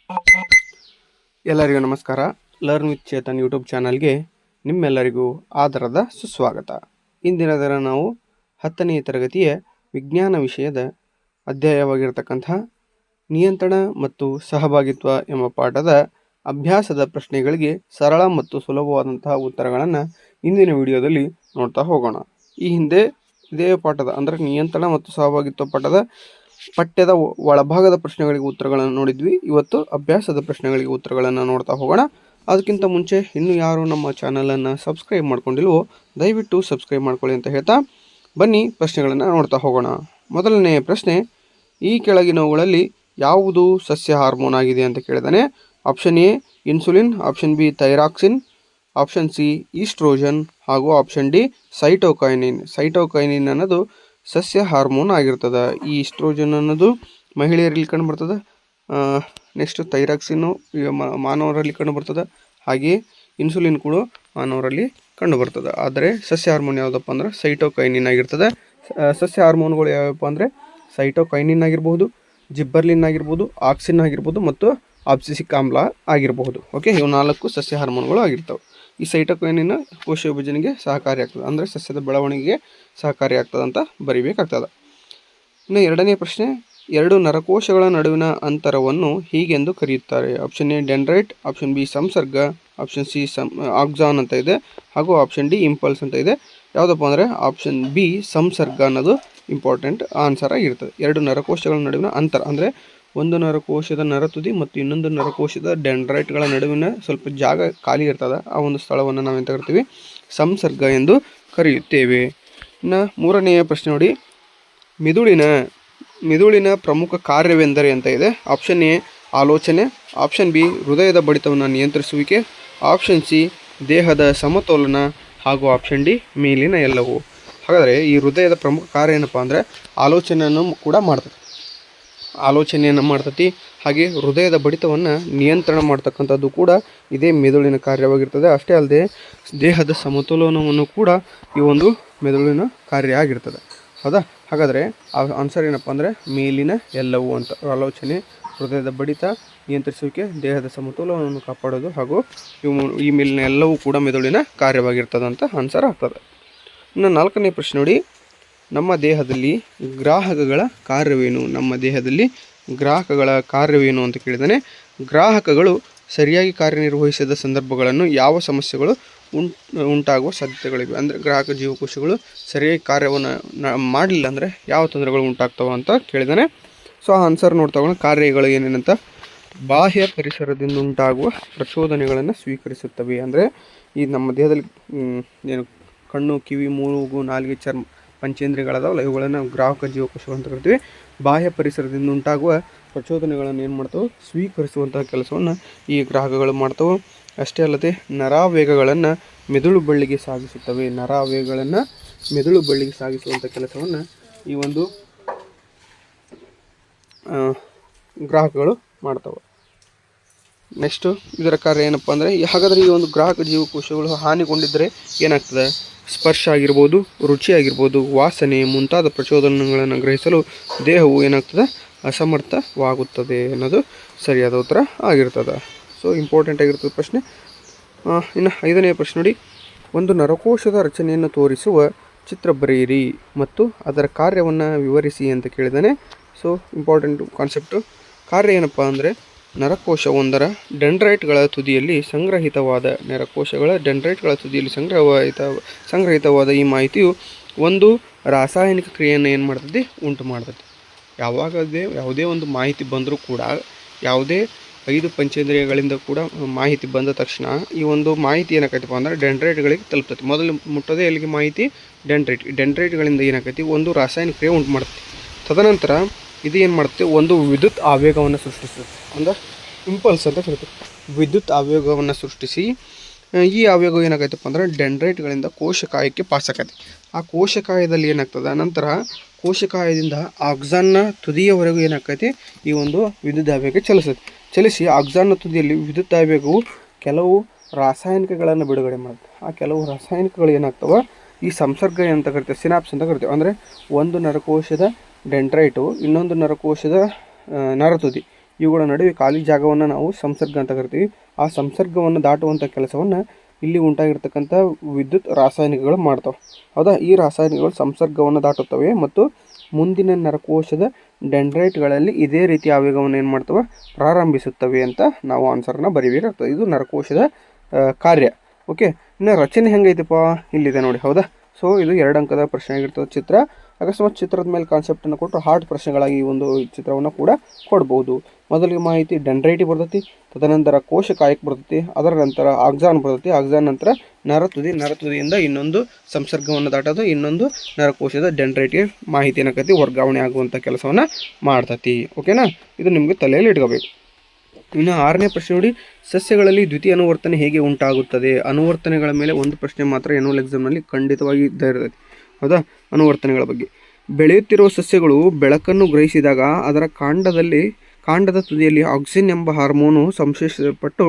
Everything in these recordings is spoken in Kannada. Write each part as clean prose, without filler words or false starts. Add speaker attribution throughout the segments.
Speaker 1: ಎಲ್ಲರಿಗೂ ನಮಸ್ಕಾರ. ಲರ್ನ್ ವಿತ್ ಚೇತನ್ ಯೂಟ್ಯೂಬ್ ಚಾನಲ್ಗೆ ನಿಮ್ಮೆಲ್ಲರಿಗೂ ಆದರದ ಸುಸ್ವಾಗತ. ಇಂದಿನ ದಿನ ನಾವು 10ನೇ ತರಗತಿಯ ವಿಜ್ಞಾನ ವಿಷಯದ ಅಧ್ಯಾಯವಾಗಿರತಕ್ಕಂಥ ನಿಯಂತ್ರಣ ಮತ್ತು ಸಹಭಾಗಿತ್ವ ಎಂಬ ಪಾಠದ ಅಭ್ಯಾಸದ ಪ್ರಶ್ನೆಗಳಿಗೆ ಸರಳ ಮತ್ತು ಸುಲಭವಾದಂತಹ ಉತ್ತರಗಳನ್ನು ಇಂದಿನ ವಿಡಿಯೋದಲ್ಲಿ ನೋಡ್ತಾ ಹೋಗೋಣ. ಈ ಹಿಂದೆ ಇದೇ ಪಾಠದ ಅಂದರೆ ನಿಯಂತ್ರಣ ಮತ್ತು ಸಹಭಾಗಿತ್ವ ಪಾಠದ ಪಠ್ಯದ ಒಳಭಾಗದ ಪ್ರಶ್ನೆಗಳಿಗೆ ಉತ್ತರಗಳನ್ನು ನೋಡಿದ್ವಿ. ಇವತ್ತು ಅಭ್ಯಾಸದ ಪ್ರಶ್ನೆಗಳಿಗೆ ಉತ್ತರಗಳನ್ನು ನೋಡ್ತಾ ಹೋಗೋಣ. ಅದಕ್ಕಿಂತ ಮುಂಚೆ ಇನ್ನೂ ಯಾರು ನಮ್ಮ ಚಾನಲನ್ನು ಸಬ್ಸ್ಕ್ರೈಬ್ ಮಾಡ್ಕೊಂಡಿಲ್ವೋ ದಯವಿಟ್ಟು ಸಬ್ಸ್ಕ್ರೈಬ್ ಮಾಡ್ಕೊಳ್ಳಿ ಅಂತ ಹೇಳ್ತಾ ಬನ್ನಿ ಪ್ರಶ್ನೆಗಳನ್ನು ನೋಡ್ತಾ ಹೋಗೋಣ. ಮೊದಲನೆಯ ಪ್ರಶ್ನೆ, ಈ ಕೆಳಗಿನವುಗಳಲ್ಲಿ ಯಾವುದು ಸಸ್ಯ ಹಾರ್ಮೋನ್ ಆಗಿದೆ ಅಂತ ಕೇಳಿದಾನೆ. Option A insulin, option B thyroxine, option C oestrogen ಹಾಗೂ ಆಪ್ಷನ್ ಡಿ ಸೈಟೋಕೈನಿನ್. ಸೈಟೋಕೈನಿನ್ ಅನ್ನೋದು ಸಸ್ಯ ಹಾರ್ಮೋನ್ ಆಗಿರ್ತದೆ. ಈ ಈಸ್ಟ್ರೋಜನ್ ಅನ್ನೋದು ಮಹಿಳೆಯರಲ್ಲಿ ಕಂಡು ಬರ್ತದೆ. ನೆಕ್ಸ್ಟ್ ಥೈರಾಕ್ಸಿನ್ನು ಮಾನವರಲ್ಲಿ ಕಂಡು ಬರ್ತದೆ. ಹಾಗೆಯೇ ಇನ್ಸುಲಿನ್ ಕೂಡ ಮಾನವರಲ್ಲಿ ಕಂಡು ಬರ್ತದೆ. ಆದರೆ ಸಸ್ಯ ಹಾರ್ಮೋನ್ ಯಾವುದಪ್ಪ ಅಂದ್ರೆ ಸೈಟೋಕೈನಿನ್ ಆಗಿರ್ತದೆ. ಸಸ್ಯ ಹಾರ್ಮೋನ್ಗಳು ಯಾವ್ಯಾವಪ್ಪ ಅಂದರೆ ಸೈಟೋಕೈನಿನ್ ಆಗಿರ್ಬೋದು, ಜಿಬ್ಬರ್ಲಿನ್ ಆಗಿರ್ಬೋದು, ಆಕ್ಸಿನ್ ಆಗಿರ್ಬೋದು ಮತ್ತು ಆಬ್ಸಿಸಿಕ್ ಆಮ್ಲ ಆಗಿರಬಹುದು. ಓಕೆ, ಇವು 4 ಸಸ್ಯ ಹಾರ್ಮೋನ್ಗಳು ಆಗಿರ್ತವೆ. ಈ ಸೈಟೋಕೈನಿನ್ ಕೋಶ ವಿಭಜನೆಗೆ ಸಹಕಾರಿ ಆಗ್ತದೆ, ಅಂದರೆ ಸಸ್ಯದ ಬೆಳವಣಿಗೆಗೆ ಸಹಕಾರಿ ಆಗ್ತದೆ ಅಂತ ಬರಿಬೇಕಾಗ್ತದೆ. ಇನ್ನು ಎರಡನೇ ಪ್ರಶ್ನೆ, 2 ನರಕೋಶಗಳ ನಡುವಿನ ಅಂತರವನ್ನು ಹೀಗೆಂದು ಕರೆಯುತ್ತಾರೆ. Option A dendrite, option B ಸಂಸರ್ಗ, ಆಪ್ಷನ್ ಸಿ ಆಕ್ಸಾನ್ ಅಂತ ಇದೆ ಹಾಗೂ ಆಪ್ಷನ್ ಡಿ ಇಂಪಲ್ಸ್ ಅಂತ ಇದೆ. ಯಾವುದಪ್ಪ ಅಂದರೆ ಆಪ್ಷನ್ ಬಿ ಸಂಸರ್ಗ ಅನ್ನೋದು ಇಂಪಾರ್ಟೆಂಟ್ ಆನ್ಸರ್ ಆಗಿರ್ತದೆ. 2 ನರಕೋಶಗಳ ನಡುವಿನ ಅಂತರ ಅಂದರೆ ಒಂದು ನರಕೋಶದ ನರತುದಿ ಮತ್ತು ಇನ್ನೊಂದು ನರಕೋಶದ ಡೆಂಡ್ರೈಟ್ಗಳ ನಡುವಿನ ಸ್ವಲ್ಪ ಜಾಗ ಖಾಲಿ ಇರ್ತದೆ. ಆ ಒಂದು ಸ್ಥಳವನ್ನು ನಾವೇನು ಕರಿತೀವಿ ಸಂಸರ್ಗ ಎಂದು ಕರೆಯುತ್ತೇವೆ. ಇನ್ನು ಮೂರನೆಯ ಪ್ರಶ್ನೆ ನೋಡಿ, ಮಿದುಳಿನ ಪ್ರಮುಖ ಕಾರ್ಯವೆಂದರೆ ಅಂತ ಇದೆ. ಆಪ್ಷನ್ ಎ ಆಲೋಚನೆ, ಆಪ್ಷನ್ ಬಿ ಹೃದಯದ ಬಡಿತವನ್ನು ನಿಯಂತ್ರಿಸುವಿಕೆ, ಆಪ್ಷನ್ ಸಿ ದೇಹದ ಸಮತೋಲನ ಹಾಗೂ ಆಪ್ಷನ್ ಡಿ ಮೇಲಿನ ಎಲ್ಲವೂ. ಹಾಗಾದರೆ ಈ ಹೃದಯದ ಪ್ರಮುಖ ಕಾರ್ಯ ಏನಪ್ಪ ಅಂದರೆ ಆಲೋಚನೆಯನ್ನು ಕೂಡ ಮಾಡ್ತದೆ, ಆಲೋಚನೆಯನ್ನು ಮಾಡ್ತತಿ. ಹಾಗೆ ಹೃದಯದ ಬಡಿತವನ್ನು ನಿಯಂತ್ರಣ ಮಾಡ್ತಕ್ಕಂಥದ್ದು ಕೂಡ ಇದೇ ಮೆದುಳಿನ ಕಾರ್ಯವಾಗಿರ್ತದೆ. ಅಷ್ಟೇ ಅಲ್ಲದೆ ದೇಹದ ಸಮತೋಲನವನ್ನು ಕೂಡ ಈ ಒಂದು ಮೆದುಳಿನ ಕಾರ್ಯ ಆಗಿರ್ತದೆ. ಹೌದಾ? ಹಾಗಾದರೆ ಆ ಆನ್ಸರ್ ಏನಪ್ಪ ಅಂದರೆ ಮೇಲಿನ ಎಲ್ಲವೂ ಅಂತ. ಆಲೋಚನೆ, ಹೃದಯದ ಬಡಿತ, ನಿಯಂತ್ರಿಸುವಿಕೆ, ದೇಹದ ಸಮತೋಲನವನ್ನು ಕಾಪಾಡೋದು ಹಾಗೂ ಈ ಮೇಲಿನ ಎಲ್ಲವೂ ಕೂಡ ಮೆದುಳಿನ ಕಾರ್ಯವಾಗಿರ್ತದೆ ಅಂತ ಆನ್ಸರ್ ಆಗ್ತದೆ. ಇನ್ನು 4ನೇ ಪ್ರಶ್ನೆ ನೋಡಿ, ನಮ್ಮ ದೇಹದಲ್ಲಿ ಗ್ರಾಹಕಗಳ ಕಾರ್ಯವೇನು? ನಮ್ಮ ದೇಹದಲ್ಲಿ ಗ್ರಾಹಕಗಳ ಕಾರ್ಯವೇನು ಅಂತ ಕೇಳಿದಾನೆ. ಗ್ರಾಹಕಗಳು ಸರಿಯಾಗಿ ಕಾರ್ಯನಿರ್ವಹಿಸಿದ ಸಂದರ್ಭಗಳನ್ನು ಯಾವ ಸಮಸ್ಯೆಗಳು ಉಂಟಾಗುವ ಸಾಧ್ಯತೆಗಳಿವೆ? ಅಂದರೆ ಗ್ರಾಹಕ ಜೀವಕೋಶಗಳು ಸರಿಯಾಗಿ ಕಾರ್ಯವನ್ನು ಮಾಡಲಿಲ್ಲ ಅಂದರೆ ಯಾವ ತೊಂದರೆಗಳು ಉಂಟಾಗ್ತವೆ ಅಂತ ಕೇಳಿದಾನೆ. ಸೊ ಆ ಆನ್ಸರ್ ನೋಡ್ತಾ ಕಾರ್ಯಗಳು ಏನೇನಂತ, ಬಾಹ್ಯ ಪರಿಸರದಿಂದ ಉಂಟಾಗುವ ಪ್ರಚೋದನೆಗಳನ್ನು ಸ್ವೀಕರಿಸುತ್ತವೆ. ಅಂದರೆ ಈ ನಮ್ಮ ದೇಹದಲ್ಲಿ ಏನು ಕಣ್ಣು, ಕಿವಿ, ಮೂಗು, ನಾಲಿಗೆ, ಚರ್ಮ ಪಂಚೇಂದ್ರಿಯಗಳದಾವಲ್ಲ, ಇವುಗಳನ್ನು ಗ್ರಾಹಕ ಜೀವಕೋಶಗಳು ಅಂತ ಕರಿತೀವಿ. ಬಾಹ್ಯ ಪರಿಸರದಿಂದ ಉಂಟಾಗುವ ಪ್ರಚೋದನೆಗಳನ್ನು ಏನು ಮಾಡ್ತವೆ, ಸ್ವೀಕರಿಸುವಂತಹ ಕೆಲಸವನ್ನು ಈ ಗ್ರಾಹಕಗಳು ಮಾಡ್ತವೆ. ಅಷ್ಟೇ ಅಲ್ಲದೆ ನರಾವೇಗಗಳನ್ನು ಮೆದುಳು ಬಳ್ಳಿಗೆ ಸಾಗಿಸುತ್ತವೆ. ನರಾವೇಗಗಳನ್ನು ಮೆದುಳು ಬಳ್ಳಿಗೆ ಸಾಗಿಸುವಂಥ ಕೆಲಸವನ್ನು ಈ ಒಂದು ಗ್ರಾಹಕಗಳು ಮಾಡ್ತವೆ. ನೆಕ್ಸ್ಟು ಇದರ ಕಾರ್ಯ ಏನಪ್ಪ ಅಂದರೆ, ಹಾಗಾದರೆ ಈ ಒಂದು ಗ್ರಾಹಕ ಜೀವಕೋಶಗಳು ಹಾನಿಗೊಂಡಿದ್ದರೆ ಏನಾಗ್ತದೆ? ಸ್ಪರ್ಶ ಆಗಿರ್ಬೋದು, ರುಚಿ ಆಗಿರ್ಬೋದು, ವಾಸನೆ ಮುಂತಾದ ಪ್ರಚೋದನೆಗಳನ್ನು ಗ್ರಹಿಸಲು ದೇಹವು ಏನಾಗ್ತದೆ, ಅಸಮರ್ಥವಾಗುತ್ತದೆ ಅನ್ನೋದು ಸರಿಯಾದ ಉತ್ತರ ಆಗಿರ್ತದೆ. ಸೊ ಇಂಪಾರ್ಟೆಂಟ್ ಆಗಿರ್ತದೆ ಪ್ರಶ್ನೆ. ಇನ್ನು 5ನೇ ಪ್ರಶ್ನೆ ನೋಡಿ, ಒಂದು ನರಕೋಶದ ರಚನೆಯನ್ನು ತೋರಿಸುವ ಚಿತ್ರ ಬರೆಯಿರಿ ಮತ್ತು ಅದರ ಕಾರ್ಯವನ್ನು ವಿವರಿಸಿ ಅಂತ ಕೇಳಿದಾನೆ. So important concept. ಕಾರ್ಯ ಏನಪ್ಪ ಅಂದರೆ ನರಕೋಶವೊಂದರ ಡೆಂಡ್ರೈಟ್ಗಳ ತುದಿಯಲ್ಲಿ ಸಂಗ್ರಹಿತವಾದ ಈ ಮಾಹಿತಿಯು ಒಂದು ರಾಸಾಯನಿಕ ಕ್ರಿಯೆಯನ್ನು ಏನು ಮಾಡ್ತದೆ, ಉಂಟು ಮಾಡ್ತದೆ. ಯಾವುದೇ ಒಂದು ಮಾಹಿತಿ ಬಂದರೂ ಕೂಡ, ಯಾವುದೇ 5 ಪಂಚೇಂದ್ರಿಯಗಳಿಂದ ಕೂಡ ಮಾಹಿತಿ ಬಂದ ತಕ್ಷಣ ಈ ಒಂದು ಮಾಹಿತಿ ಏನಾಕೈತಪ್ಪ ಅಂದರೆ ಡೆಂಡ್ರೈಟ್ಗಳಿಗೆ ತಲುಪ್ತೈತಿ. ಮೊದಲು ಮುಟ್ಟೋದೇ ಎಲ್ಲಿಗೆ ಮಾಹಿತಿ, ಡೆಂಡ್ರೈಟ್ಗಳಿಂದ ಏನಾಕೈತಿ, ಒಂದು ರಾಸಾಯನಿಕ ಕ್ರಿಯೆ ಉಂಟು ಮಾಡ್ತದೆ. ತದನಂತರ ಇದು ಏನು ಮಾಡುತ್ತೆ, ಒಂದು ವಿದ್ಯುತ್ ಆವೇಗವನ್ನು ಸೃಷ್ಟಿಸುತ್ತೆ. ಅಂದರೆ ಇಂಪಲ್ಸ್ ಅಂತ ಕರಿತೀವಿ. ವಿದ್ಯುತ್ ಆವೇಗವನ್ನು ಸೃಷ್ಟಿಸಿ ಈ ಆವೇಗ ಏನಾಗೈತಪ್ಪ ಅಂದರೆ ಡೆಂಡ್ರೈಟ್ಗಳಿಂದ ಕೋಶಕಾಯಕ್ಕೆ ಪಾಸ್ ಆಕೈತಿ. ಆ ಕೋಶಕಾಯದಲ್ಲಿ ಏನಾಗ್ತದೆ, ನಂತರ ಕೋಶಕಾಯದಿಂದ ಆಕ್ಸಾನ್ನ ತುದಿಯವರೆಗೂ ಏನಾಗ್ತೈತಿ, ಈ ಒಂದು ವಿದ್ಯುತ್ ಆವೇಗ ಚಲಿಸಿ ಆಕ್ಸಾನ್ನ ತುದಿಯಲ್ಲಿ ವಿದ್ಯುತ್ ಆವೇಗವು ಕೆಲವು ರಾಸಾಯನಿಕಗಳನ್ನು ಬಿಡುಗಡೆ ಮಾಡುತ್ತೆ. ಆ ಕೆಲವು ರಾಸಾಯನಿಕಗಳು ಏನಾಗ್ತವೆ, ಈ ಸಂಸರ್ಗ ಅಂತ ಕರಿತೀವಿ, ಸಿನಾಪ್ಸ್ ಅಂತ ಕರಿತೀವಿ. ಅಂದರೆ ಒಂದು ನರಕೋಶದ ಡೆಂಡ್ರೈಟು ಇನ್ನೊಂದು ನರಕೋಶದ ನರತುದಿ ಇವುಗಳ ನಡುವೆ ಖಾಲಿ ಜಾಗವನ್ನು ನಾವು ಸಂಸರ್ಗ ಅಂತ ಕರಿತೀವಿ. ಆ ಸಂಸರ್ಗವನ್ನು ದಾಟುವಂಥ ಕೆಲಸವನ್ನು ಇಲ್ಲಿ ಉಂಟಾಗಿರ್ತಕ್ಕಂಥ ವಿದ್ಯುತ್ ರಾಸಾಯನಿಕಗಳು ಮಾಡ್ತಾವೆ. ಹೌದಾ, ಈ ರಾಸಾಯನಿಕಗಳು ಸಂಸರ್ಗವನ್ನು ದಾಟುತ್ತವೆ ಮತ್ತು ಮುಂದಿನ ನರಕೋಶದ ಡೆಂಡ್ರೈಟ್ಗಳಲ್ಲಿ ಇದೇ ರೀತಿಯ ಆವೇಗವನ್ನು ಏನು ಮಾಡ್ತವೆ, ಪ್ರಾರಂಭಿಸುತ್ತವೆ ಅಂತ ನಾವು ಆನ್ಸರ್ನ ಬರೀಬೇಕಾಗ್ತದೆ. ಇದು ನರಕೋಶದ ಕಾರ್ಯ. ಓಕೆ, ಇನ್ನು ರಚನೆ ಹೆಂಗೈತಪ್ಪ, ಇಲ್ಲಿದೆ ನೋಡಿ. ಹೌದಾ, ಸೊ ಇದು 2 ಅಂಕದ ಪ್ರಶ್ನೆ ಆಗಿರ್ತದೆ ಚಿತ್ರ. ಅಕಸ್ಮಾತ್ ಚಿತ್ರದ ಮೇಲೆ ಕಾನ್ಸೆಪ್ಟನ್ನು ಕೊಟ್ಟು ಹಾರ್ಡ್ ಪ್ರಶ್ನೆಗಳಾಗಿ ಈ ಒಂದು ಚಿತ್ರವನ್ನು ಕೂಡ ಕೊಡ್ಬೋದು. ಮೊದಲಿಗೆ ಮಾಹಿತಿ ಡೆಂಡ್ರೈಟಿಗೆ ಬರ್ತೈತಿ, ತದನಂತರ ಕೋಶ ಕಾಯಕ್ಕೆ ಬರ್ತೈತಿ, ಅದರ ನಂತರ ಆಕ್ಸಾನ್ ಬರ್ತೈತಿ, ಆಕ್ಸಾನ್ ನಂತರ ನರತುದಿ, ನರತುದಿಯಿಂದ ಇನ್ನೊಂದು ಸಂಸರ್ಗವನ್ನು ದಾಟೋದು, ಇನ್ನೊಂದು ನರಕೋಶದ ಡೆಂಡ್ರೈಟ್ಗೆ ಮಾಹಿತಿಯನ್ನು ಕತ್ತಿ ವರ್ಗಾವಣೆ ಆಗುವಂಥ ಕೆಲಸವನ್ನು ಮಾಡ್ತತಿ. ಓಕೆನಾ, ಇದು ನಿಮಗೆ ತಲೆಯಲ್ಲಿ ಇಟ್ಕೋಬೇಕು. ಇನ್ನು 6ನೇ ಪ್ರಶ್ನೆ ನೋಡಿ, ಸಸ್ಯಗಳಲ್ಲಿ ದ್ವಿತೀಯ ಅನುವರ್ತನೆ ಹೇಗೆ ಉಂಟಾಗುತ್ತದೆ? ಅನುವರ್ತನೆಗಳ ಮೇಲೆ ಒಂದು ಪ್ರಶ್ನೆ ಮಾತ್ರ ಎನ್ಯುವಲ್ ಎಕ್ಸಾಮ್ನಲ್ಲಿ ಖಂಡಿತವಾಗಿ ಇದ್ದೇ ಇರ್ತೈತಿ. ಹೌದಾ, ಅನುವರ್ತನೆಗಳ ಬಗ್ಗೆ. ಬೆಳೆಯುತ್ತಿರುವ ಸಸ್ಯಗಳು ಬೆಳಕನ್ನು ಗ್ರಹಿಸಿದಾಗ ಅದರ ಕಾಂಡದ ತುದಿಯಲ್ಲಿ ಆಕ್ಸಿನ್ ಎಂಬ ಹಾರ್ಮೋನು ಸಂಶ್ಲೇಷಿಸಲ್ಪಟ್ಟು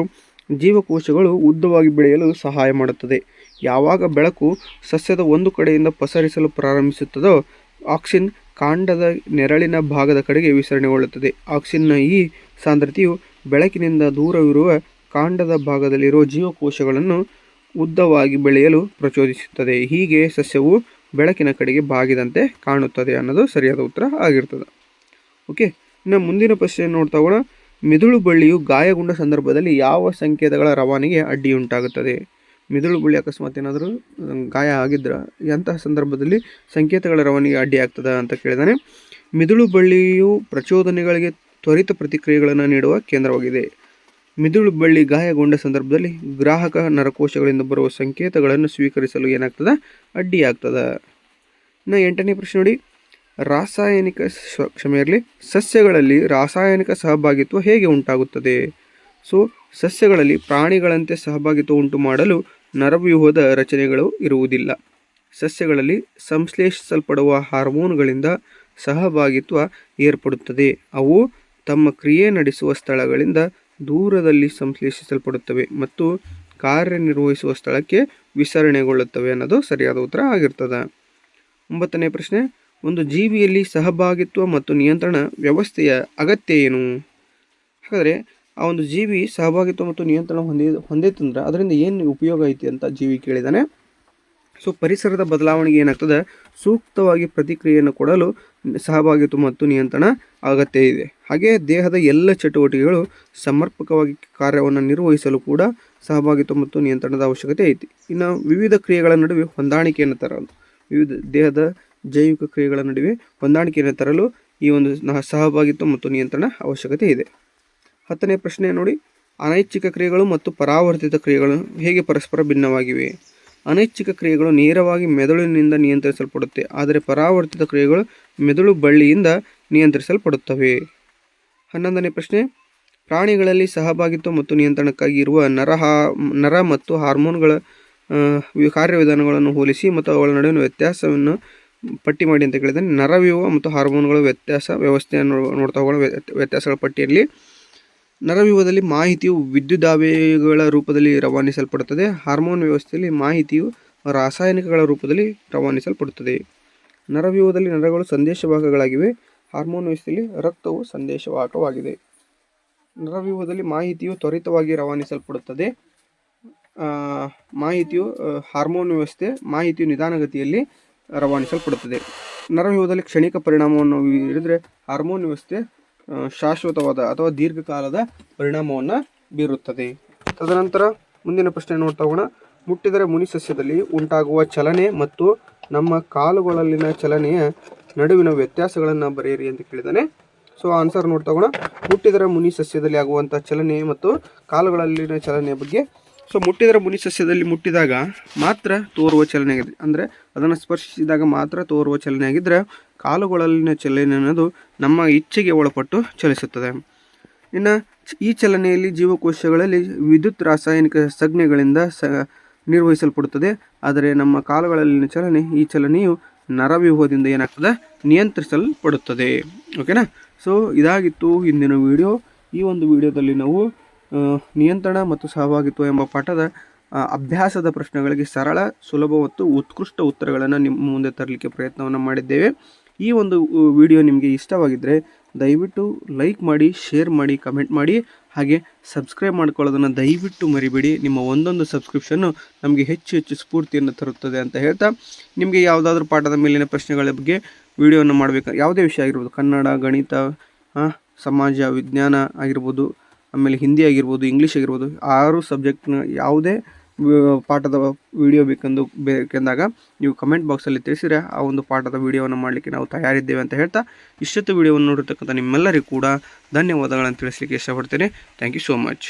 Speaker 1: ಜೀವಕೋಶಗಳು ಉದ್ದವಾಗಿ ಬೆಳೆಯಲು ಸಹಾಯ ಮಾಡುತ್ತದೆ. ಯಾವಾಗ ಬೆಳಕು ಸಸ್ಯದ ಒಂದು ಕಡೆಯಿಂದ ಪಸರಿಸಲು ಪ್ರಾರಂಭಿಸುತ್ತದೋ ಆಕ್ಸಿನ್ ಕಾಂಡದ ನೆರಳಿನ ಭಾಗದ ಕಡೆಗೆ ವಿಸರಣೆಗೊಳ್ಳುತ್ತದೆ. ಆಕ್ಸಿನ್ನ ಈ ಸಾಂದ್ರತೆಯು ಬೆಳಕಿನಿಂದ ದೂರವಿರುವ ಕಾಂಡದ ಭಾಗದಲ್ಲಿರುವ ಜೀವಕೋಶಗಳನ್ನು ಉದ್ದವಾಗಿ ಬೆಳೆಯಲು ಪ್ರಚೋದಿಸುತ್ತದೆ. ಹೀಗೆ ಸಸ್ಯವು ಬೆಳಕಿನ ಕಡೆಗೆ ಬಾಗಿದಂತೆ ಕಾಣುತ್ತದೆ ಅನ್ನೋದು ಸರಿಯಾದ ಉತ್ತರ ಆಗಿರ್ತದೆ. ಓಕೆ, ಇನ್ನು ಮುಂದಿನ ಪ್ರಶ್ನೆ ನೋಡ್ತಾ ಹೋಗೋಣ. ಮಿದುಳು ಬಳ್ಳಿಯು ಗಾಯಗೊಂಡ ಸಂದರ್ಭದಲ್ಲಿ ಯಾವ ಸಂಕೇತಗಳ ರವಾನೆಗೆ ಅಡ್ಡಿಯುಂಟಾಗುತ್ತದೆ? ಮಿದುಳು ಬಳ್ಳಿ ಅಕಸ್ಮಾತ್ ಏನಾದರೂ ಗಾಯ ಆಗಿದ್ರೆ ಎಂತಹ ಸಂದರ್ಭದಲ್ಲಿ ಸಂಕೇತಗಳ ರವಾನೆಗೆ ಅಡ್ಡಿ ಆಗ್ತದೆ ಅಂತ ಕೇಳಿದಾನೆ. ಮಿದುಳು ಬಳ್ಳಿಯು ಪ್ರಚೋದನೆಗಳಿಗೆ ತ್ವರಿತ ಪ್ರತಿಕ್ರಿಯೆಗಳನ್ನು ನೀಡುವ ಕೇಂದ್ರವಾಗಿದೆ. ಮಿದುಳು ಬಳ್ಳಿ ಗಾಯಗೊಂಡ ಸಂದರ್ಭದಲ್ಲಿ ಗ್ರಾಹಕ ನರಕೋಶಗಳಿಂದ ಬರುವ ಸಂಕೇತಗಳನ್ನು ಸ್ವೀಕರಿಸಲು ಏನಾಗ್ತದೆ, ಅಡ್ಡಿಯಾಗ್ತದೆ. ಇನ್ನು 8ನೇ ಪ್ರಶ್ನೆ ನೋಡಿ, ಸಸ್ಯಗಳಲ್ಲಿ ರಾಸಾಯನಿಕ ಸಹಭಾಗಿತ್ವ ಹೇಗೆ ಉಂಟಾಗುತ್ತದೆ? ಸೊ ಸಸ್ಯಗಳಲ್ಲಿ ಪ್ರಾಣಿಗಳಂತೆ ಸಹಭಾಗಿತ್ವ ಉಂಟು ಮಾಡಲು ನರವ್ಯೂಹದ ರಚನೆಗಳು ಇರುವುದಿಲ್ಲ. ಸಸ್ಯಗಳಲ್ಲಿ ಸಂಶ್ಲೇಷಿಸಲ್ಪಡುವ ಹಾರ್ಮೋನುಗಳಿಂದ ಸಹಭಾಗಿತ್ವ ಏರ್ಪಡುತ್ತದೆ. ಅವು ತಮ್ಮ ಕ್ರಿಯೆ ನಡೆಸುವ ಸ್ಥಳಗಳಿಂದ ದೂರದಲ್ಲಿ ಸಂಶ್ಲೇಷಿಸಲ್ಪಡುತ್ತವೆ ಮತ್ತು ಕಾರ್ಯನಿರ್ವಹಿಸುವ ಸ್ಥಳಕ್ಕೆ ವಿಸರಣೆಗೊಳ್ಳುತ್ತವೆ ಅನ್ನೋದು ಸರಿಯಾದ ಉತ್ತರ ಆಗಿರ್ತದೆ. 9ನೇ ಪ್ರಶ್ನೆ, ಒಂದು ಜೀವಿಯಲ್ಲಿ ಸಹಭಾಗಿತ್ವ ಮತ್ತು ನಿಯಂತ್ರಣ ವ್ಯವಸ್ಥೆಯ ಅಗತ್ಯ ಏನು? ಹಾಗಾದರೆ ಆ ಒಂದು ಜೀವಿ ಸಹಭಾಗಿತ್ವ ಮತ್ತು ನಿಯಂತ್ರಣ ಹೊಂದೈತಂದ್ರೆ ಅದರಿಂದ ಏನು ಉಪಯೋಗ ಐತಿ ಅಂತ ಜೀವಿ ಕೇಳಿದಾನೆ. ಸೊ ಪರಿಸರದ ಬದಲಾವಣೆಗೆ ಏನಾಗ್ತದೆ, ಸೂಕ್ತವಾಗಿ ಪ್ರತಿಕ್ರಿಯೆಯನ್ನು ಕೊಡಲು ಸಹಭಾಗಿತ್ವ ಮತ್ತು ನಿಯಂತ್ರಣ ಅಗತ್ಯ ಇದೆ. ಹಾಗೆ ದೇಹದ ಎಲ್ಲ ಚಟುವಟಿಕೆಗಳು ಸಮರ್ಪಕವಾಗಿ ಕಾರ್ಯವನ್ನು ನಿರ್ವಹಿಸಲು ಕೂಡ ಸಹಭಾಗಿತ್ವ ಮತ್ತು ನಿಯಂತ್ರಣದ ಅವಶ್ಯಕತೆ ಐತಿ. ಇನ್ನು ವಿವಿಧ ಕ್ರಿಯೆಗಳ ನಡುವೆ ಹೊಂದಾಣಿಕೆಯನ್ನು ತರಲು, ವಿವಿಧ ದೇಹದ ಜೈವಿಕ ಕ್ರಿಯೆಗಳ ನಡುವೆ ಹೊಂದಾಣಿಕೆಯನ್ನು ತರಲು ಈ ಒಂದು ಸಹಭಾಗಿತ್ವ ಮತ್ತು ನಿಯಂತ್ರಣ ಅವಶ್ಯಕತೆ ಇದೆ. 10ನೇ ಪ್ರಶ್ನೆ ನೋಡಿ, ಅನೈಚ್ಛಿಕ ಕ್ರಿಯೆಗಳು ಮತ್ತು ಪರಾವರ್ತಿತ ಕ್ರಿಯೆಗಳು ಹೇಗೆ ಪರಸ್ಪರ ಭಿನ್ನವಾಗಿವೆ? ಅನೈಚ್ಛಿಕ ಕ್ರಿಯೆಗಳು ನೇರವಾಗಿ ಮೆದುಳಿನಿಂದ ನಿಯಂತ್ರಿಸಲ್ಪಡುತ್ತೆ, ಆದರೆ ಪರಾವರ್ತಿತ ಕ್ರಿಯೆಗಳು ಮೆದುಳು ಬಳ್ಳಿಯಿಂದ ನಿಯಂತ್ರಿಸಲ್ಪಡುತ್ತವೆ. 11ನೇ ಪ್ರಶ್ನೆ, ಪ್ರಾಣಿಗಳಲ್ಲಿ ಸಹಭಾಗಿತ್ವ ಮತ್ತು ನಿಯಂತ್ರಣಕ್ಕಾಗಿ ಇರುವ ನರ ಮತ್ತು ಹಾರ್ಮೋನ್ಗಳ ಕಾರ್ಯವಿಧಾನಗಳನ್ನು ಹೋಲಿಸಿ ಮತ್ತು ಅವುಗಳ ನಡುವಿನ ವ್ಯತ್ಯಾಸವನ್ನು ಪಟ್ಟಿ ಮಾಡಿ ಅಂತ ಕೇಳಿದರೆ, ನರವ್ಯೂಹ ಮತ್ತು ಹಾರ್ಮೋನ್ಗಳ ವ್ಯವಸ್ಥೆಯನ್ನು ನೋಡ್ತಾ ಹೋಗೋಣ. ವ್ಯತ್ಯಾಸಗಳ ಪಟ್ಟಿಯಲ್ಲಿ ನರವ್ಯೂಹದಲ್ಲಿ ಮಾಹಿತಿಯು ವಿದ್ಯುದಾವೇಗಗಳ ರೂಪದಲ್ಲಿ ರವಾನಿಸಲ್ಪಡುತ್ತದೆ. ಹಾರ್ಮೋನ್ ವ್ಯವಸ್ಥೆಯಲ್ಲಿ ಮಾಹಿತಿಯು ರಾಸಾಯನಿಕಗಳ ರೂಪದಲ್ಲಿ ರವಾನಿಸಲ್ಪಡುತ್ತದೆ. ನರವ್ಯೂಹದಲ್ಲಿ ನರಗಳು ಸಂದೇಶವಾಹಕಗಳಾಗಿವೆ. ಹಾರ್ಮೋನ್ ವ್ಯವಸ್ಥೆಯಲ್ಲಿ ರಕ್ತವು ಸಂದೇಶವಾಹಕವಾಗಿದೆ. ನರವ್ಯೂಹದಲ್ಲಿ ಮಾಹಿತಿಯು ತ್ವರಿತವಾಗಿ ರವಾನಿಸಲ್ಪಡುತ್ತದೆ. ಹಾರ್ಮೋನ್ ಮಾಹಿತಿಯು ನಿಧಾನಗತಿಯಲ್ಲಿ ರವಾನಿಸಲ್ಪಡುತ್ತದೆ. ನರವ್ಯೂಹದಲ್ಲಿ ಕ್ಷಣಿಕ ಪರಿಣಾಮವನ್ನು ಬೀರಿದರೆ ಹಾರ್ಮೋನ್ ವ್ಯವಸ್ಥೆ ಶಾಶ್ವತವಾದ ಅಥವಾ ದೀರ್ಘಕಾಲದ ಪರಿಣಾಮವನ್ನು ಬೀರುತ್ತದೆ. ತದನಂತರ ಮುಂದಿನ ಪ್ರಶ್ನೆ ನೋಡ್ತಾ ಹೋಗೋಣ. ಮುಟ್ಟಿದರೆ ಮುನಿ ಸಸ್ಯದಲ್ಲಿ ಉಂಟಾಗುವ ಚಲನೆ ಮತ್ತು ನಮ್ಮ ಕಾಲುಗಳಲ್ಲಿನ ಚಲನೆಯ ನಡುವಿನ ವ್ಯತ್ಯಾಸಗಳನ್ನು ಬರೆಯಿರಿ ಅಂತ ಕೇಳಿದ್ದಾನೆ. ಸೊ ಆನ್ಸರ್ ನೋಡ್ತಾ ಹೋಗೋಣ. ಮುಟ್ಟಿದರೆ ಮುನಿ ಸಸ್ಯದಲ್ಲಿ ಆಗುವಂಥ ಚಲನೆ ಮತ್ತು ಕಾಲುಗಳಲ್ಲಿನ ಚಲನೆಯ ಬಗ್ಗೆ. ಸೊ ಮುಟ್ಟಿದರೆ ಮುನಿ ಸಸ್ಯದಲ್ಲಿ ಮುಟ್ಟಿದಾಗ ಮಾತ್ರ ತೋರುವ ಚಲನೆ ಆಗಿದೆ, ಅಂದರೆ ಅದನ್ನು ಸ್ಪರ್ಶಿಸಿದಾಗ ಮಾತ್ರ ತೋರುವ ಚಲನೆ ಆಗಿದ್ದರೆ ಕಾಲುಗಳಲ್ಲಿನ ಚಲನೆ ಅನ್ನೋದು ನಮ್ಮ ಇಚ್ಛೆಗೆ ಒಳಪಟ್ಟು ಚಲಿಸುತ್ತದೆ. ಇನ್ನು ಈ ಚಲನೆಯಲ್ಲಿ ಜೀವಕೋಶಗಳಲ್ಲಿ ವಿದ್ಯುತ್ ರಾಸಾಯನಿಕ ಸಂಜ್ಞೆಗಳಿಂದ ನಿರ್ವಹಿಸಲ್ಪಡುತ್ತದೆ. ಆದರೆ ನಮ್ಮ ಕಾಲುಗಳಲ್ಲಿನ ಈ ಚಲನೆಯು ನರವ್ಯೂಹದಿಂದ ಏನಾಗ್ತದೆ, ನಿಯಂತ್ರಿಸಲ್ಪಡುತ್ತದೆ. ಓಕೆನಾ. ಸೊ ಇದಾಗಿತ್ತು ಇಂದಿನ ವಿಡಿಯೋ. ಈ ಒಂದು ವಿಡಿಯೋದಲ್ಲಿ ನಾವು ನಿಯಂತ್ರಣ ಮತ್ತು ಸಹಭಾಗಿತ್ವ ಎಂಬ ಪಾಠದ ಅಭ್ಯಾಸದ ಪ್ರಶ್ನೆಗಳಿಗೆ ಸರಳ, ಸುಲಭ ಮತ್ತು ಉತ್ಕೃಷ್ಟ ಉತ್ತರಗಳನ್ನು ನಿಮ್ಮ ಮುಂದೆ ತರಲಿಕ್ಕೆ ಪ್ರಯತ್ನವನ್ನು ಮಾಡಿದ್ದೇವೆ. ಈ ಒಂದು ವಿಡಿಯೋ ನಿಮಗೆ ಇಷ್ಟವಾಗಿದ್ದರೆ ದಯವಿಟ್ಟು ಲೈಕ್ ಮಾಡಿ, ಶೇರ್ ಮಾಡಿ, ಕಮೆಂಟ್ ಮಾಡಿ, ಹಾಗೆ ಸಬ್ಸ್ಕ್ರೈಬ್ ಮಾಡ್ಕೊಳ್ಳೋದನ್ನು ದಯವಿಟ್ಟು ಮರಿಬೇಡಿ. ನಿಮ್ಮ ಒಂದೊಂದು ಸಬ್ಸ್ಕ್ರಿಪ್ಷನ್ನು ನಮಗೆ ಹೆಚ್ಚು ಹೆಚ್ಚು ಸ್ಫೂರ್ತಿಯನ್ನು ತರುತ್ತದೆ ಅಂತ ಹೇಳ್ತಾ, ನಿಮಗೆ ಯಾವುದಾದ್ರೂ ಪಾಠದ ಮೇಲಿನ ಪ್ರಶ್ನೆಗಳ ಬಗ್ಗೆ ವಿಡಿಯೋವನ್ನು ಮಾಡಬೇಕು, ಯಾವುದೇ ವಿಷಯ ಆಗಿರ್ಬೋದು, ಕನ್ನಡ, ಗಣಿತ, ಸಮಾಜ ವಿಜ್ಞಾನ ಆಗಿರ್ಬೋದು, ಆಮೇಲೆ ಹಿಂದಿ ಆಗಿರ್ಬೋದು, ಇಂಗ್ಲೀಷ್ ಆಗಿರ್ಬೋದು, 6 ಸಬ್ಜೆಕ್ಟ್ನ ಯಾವುದೇ ಪಾಠದ ವಿಡಿಯೋ ಬೇಕೆಂದಾಗ ನೀವು ಕಮೆಂಟ್ ಬಾಕ್ಸಲ್ಲಿ ತಿಳಿಸಿದರೆ ಆ ಒಂದು ಪಾಠದ ವಿಡಿಯೋವನ್ನು ಮಾಡಲಿಕ್ಕೆ ನಾವು ತಯಾರಿದ್ದೇವೆ ಅಂತ ಹೇಳ್ತಾ, ಇಷ್ಟೊತ್ತು ವಿಡಿಯೋವನ್ನು ನೋಡಿರ್ತಕ್ಕಂಥ ನಿಮ್ಮೆಲ್ಲರಿಗೂ ಕೂಡ ಧನ್ಯವಾದಗಳನ್ನು ತಿಳಿಸಲಿಕ್ಕೆ ಇಷ್ಟಪಡ್ತೇನೆ. Thank you so much.